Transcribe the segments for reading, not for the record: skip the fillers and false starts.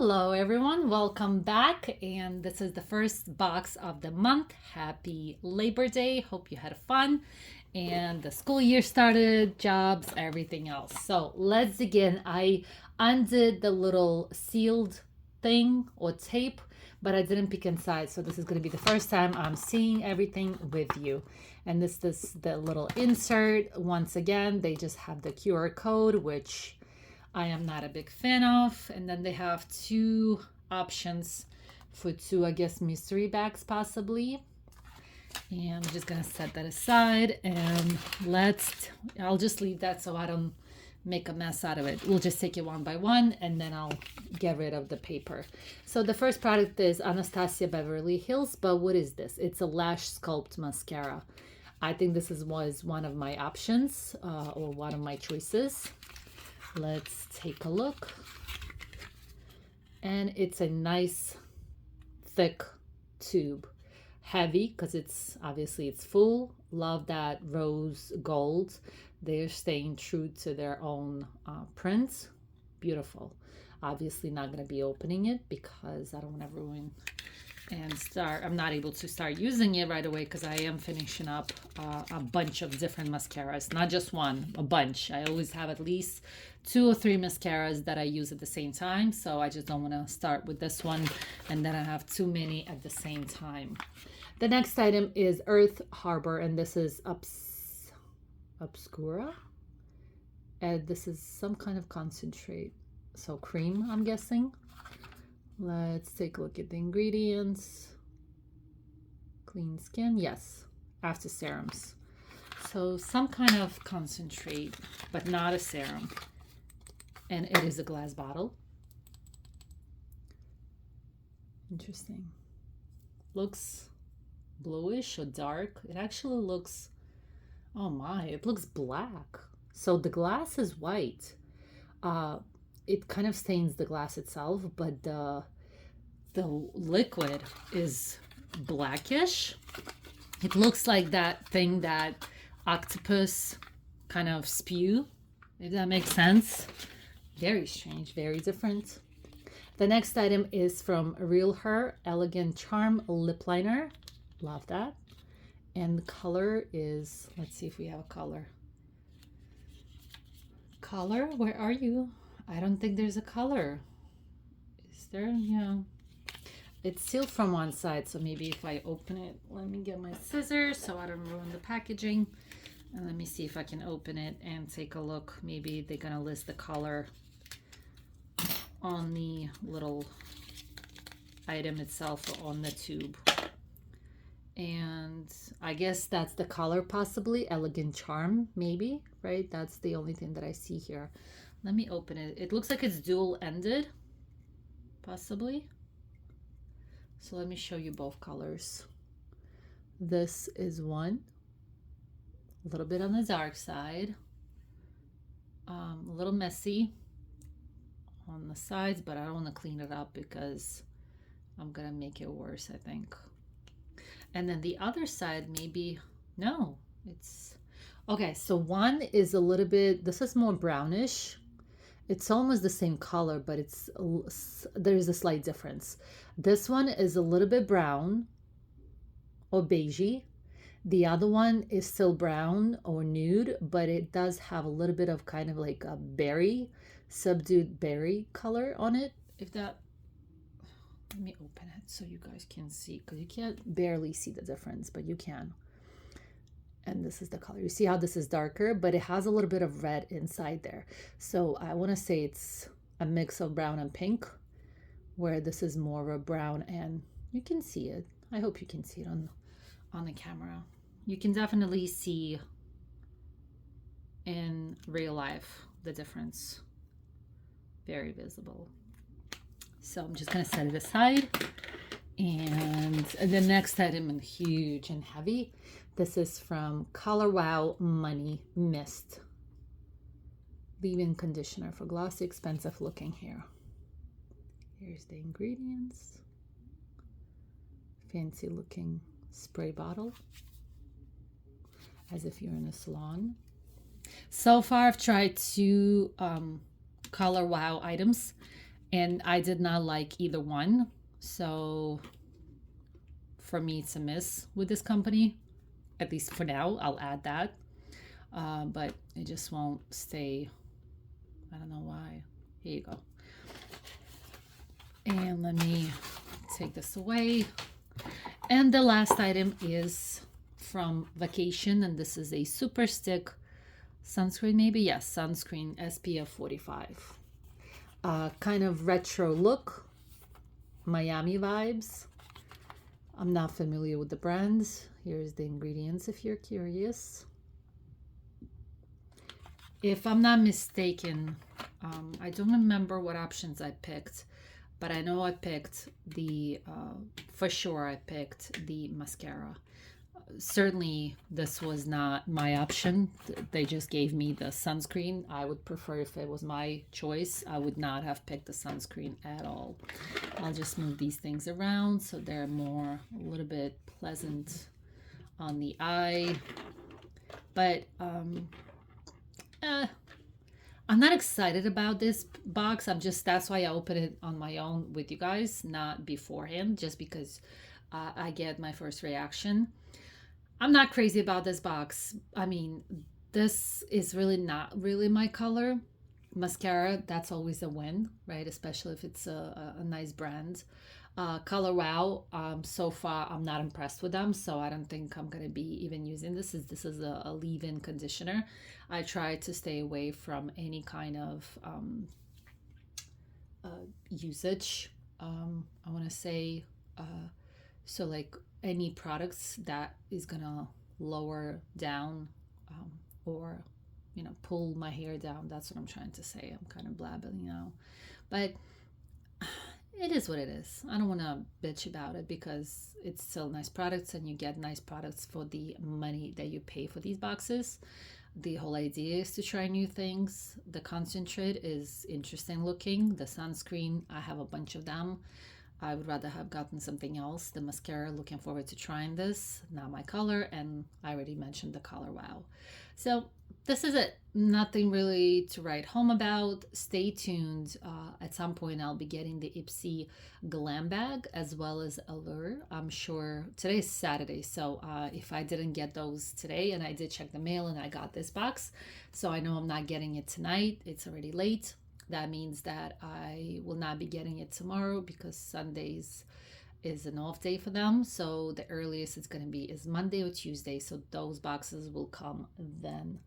Hello everyone, welcome back, and this is the first box of the month. Happy Labor Day. Hope you had fun and the school year started, jobs, everything else. So let's begin. I undid the little sealed thing or tape, but I didn't pick inside, so this is going to be the first time I'm seeing everything with you. And this is the little insert. Once again, they just have the QR code, which I am not a big fan of. And then they have two options for two, I guess, mystery bags possibly. And I'm just gonna set that aside and I'll just leave that so I don't make a mess out of it. We'll just take it one by one and then I'll get rid of the paper. So the first product is Anastasia Beverly Hills, but what is this? It's a lash sculpt mascara. I think this was one of my options or one of my choices. Let's take a look. And it's a nice thick tube, heavy because it's full. Love that rose gold. They're staying true to their own print. Beautiful. Obviously not going to be opening it because I don't want to ruin and start. I'm not able to start using it right away because I am finishing up a bunch of different mascaras, not just one, a bunch. I always have at least 2 or 3 mascaras that I use at the same time, so I just don't want to start with this one and then I have too many at the same time. The next item is Earth Harbor, and this is Obscura, and this is some kind of concentrate, so cream, I'm guessing. Let's take a look at the ingredients. Clean skin, yes, after serums. So some kind of concentrate, but not a serum. And it is a glass bottle. Interesting. Looks bluish or dark. It actually looks, oh my, it looks black. So the glass is white. It kind of stains the glass itself, but the liquid is blackish. It looks like that thing that octopus kind of spew, if that makes sense. Very strange, very different. The next item is from Real Her Elegant Charm Lip Liner. Love that. And the color is, let's see if we have a color. Color, where are you? I don't think there's a color. Is there? Yeah. It's sealed from one side, so maybe if I open it, let me get my scissors so I don't ruin the packaging. And let me see if I can open it and take a look. Maybe they're gonna list the color on the little item itself or on the tube. And I guess that's the color, possibly Elegant Charm, maybe, right? That's the only thing that I see here. Let me open it. It looks like it's dual-ended, possibly. So let me show you both colors. This is one, a little bit on the dark side, a little messy on the sides, but I don't want to clean it up because I'm gonna make it worse, I think. And then the other side, maybe, no, it's okay. So one is a little bit, this is more brownish. It's almost the same color, but there's a slight difference. This one is a little bit brown or beigey. The other one is still brown or nude, but it does have a little bit of kind of like a berry, subdued berry color on it. If that, let me open it so you guys can see, because you can't barely see the difference, but you can. And this is the color. You see how this is darker, but it has a little bit of red inside there. So I want to say it's a mix of brown and pink, where this is more of a brown, and you can see it. I hope you can see it on the camera. You can definitely see in real life the difference. Very visible. So I'm just going to set it aside. And the next item, and huge and heavy, this is from ColorWow Money Mist leave-in conditioner for glossy, expensive looking hair. Here's the ingredients. Fancy looking spray bottle, as if you're in a salon. So far I've tried 2 ColorWow items, and I did not like either one. So for me, it's a miss with this company, at least for now. I'll add that. But it just won't stay. I don't know why. Here you go. And let me take this away. And the last item is from Vacation, and this is a super stick sunscreen, maybe? Yes, sunscreen SPF 45. Kind of retro look, Miami vibes. I'm not familiar with the brands. Here's the ingredients if you're curious. If I'm not mistaken, I don't remember what options I picked, but I know I picked the, for sure I picked the mascara. Certainly this was not my option. They just gave me the sunscreen. I would prefer, if it was my choice, I would not have picked the sunscreen at all. I'll just move these things around so they're more, a little bit pleasant on the eye. But I'm not excited about this box. That's why I opened it on my own with you guys, not beforehand, just because I get my first reaction. I'm not crazy about this box. I mean, this is really not really my color. Mascara, that's always a win, right? Especially if it's a nice brand. ColorWow, so far I'm not impressed with them, so I don't think I'm gonna be even using this. This is a leave-in conditioner. I try to stay away from any kind of usage. I want to say so like any products that is gonna lower down or pull my hair down. That's what I'm trying to say. I'm kind of blabbing now, but it is what it is. I don't want to bitch about it because it's still nice products and you get nice products for the money that you pay for these boxes. The whole idea is to try new things. The concentrate is interesting looking. The sunscreen, I have a bunch of them. I would rather have gotten something else. The mascara, looking forward to trying this. Not my color, and I already mentioned the ColorWow. So this is it. Nothing really to write home about. Stay tuned. At some point, I'll be getting the Ipsy Glam Bag as well as Allure. I'm sure today's Saturday, so if I didn't get those today, and I did check the mail and I got this box, so I know I'm not getting it tonight. It's already late. That means that I will not be getting it tomorrow because Sundays is an off day for them. So the earliest it's going to be is Monday or Tuesday. So those boxes will come then.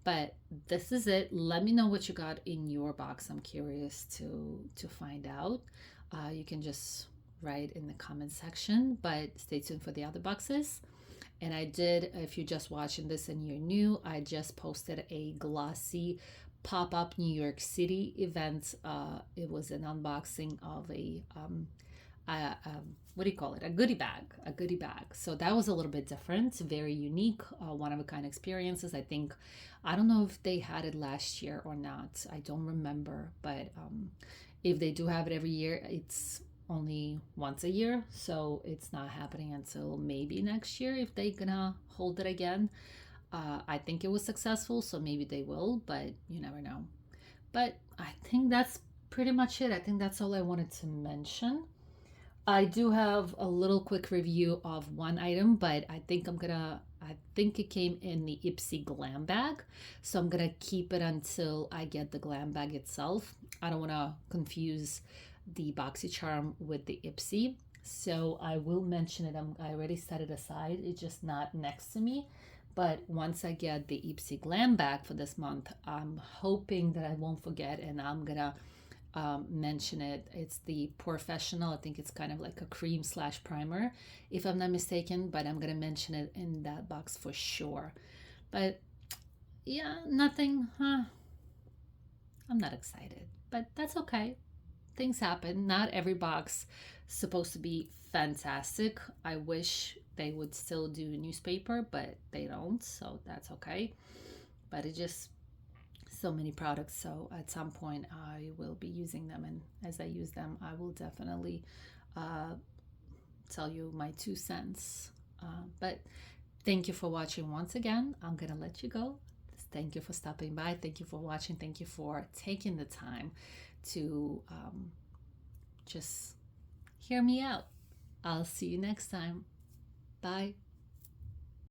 But this is it. Let me know what you got in your box. I'm curious to find out. You can just write in the comment section, but stay tuned for the other boxes. And I did, if you're just watching this and you're new, I just posted a glossy pop-up New York City event. It was an unboxing of a what do you call it, a goodie bag. So that was a little bit different, very unique, one of a kind experiences. I don't know if they had it last year or not, I don't remember, but if they do have it every year, it's only once a year, so it's not happening until maybe next year if they're gonna hold it again. I think it was successful, so maybe they will, but you never know. But I think that's pretty much it. I think that's all I wanted to mention. I do have a little quick review of one item, but I think it came in the Ipsy Glam Bag, so I'm gonna keep it until I get the Glam Bag itself. I don't want to confuse the BoxyCharm with the Ipsy, so I will mention it. I already set it aside. It's just not next to me. But once I get the Ipsy Glam Bag for this month, I'm hoping that I won't forget, and I'm gonna mention it. It's the Professional. I think it's kind of like a cream slash primer, if I'm not mistaken, but I'm gonna mention it in that box for sure. But yeah, nothing, I'm not excited, but that's okay. Things happen. Not every box is supposed to be fantastic. I wish they would still do newspaper, but they don't, so that's okay. But it just so many products, so at some point I will be using them, and as I use them I will definitely tell you my 2 cents. But thank you for watching once again. I'm gonna let you go. Thank you for stopping by. Thank you for watching. Thank you for taking the time to just hear me out. I'll see you next time. Bye.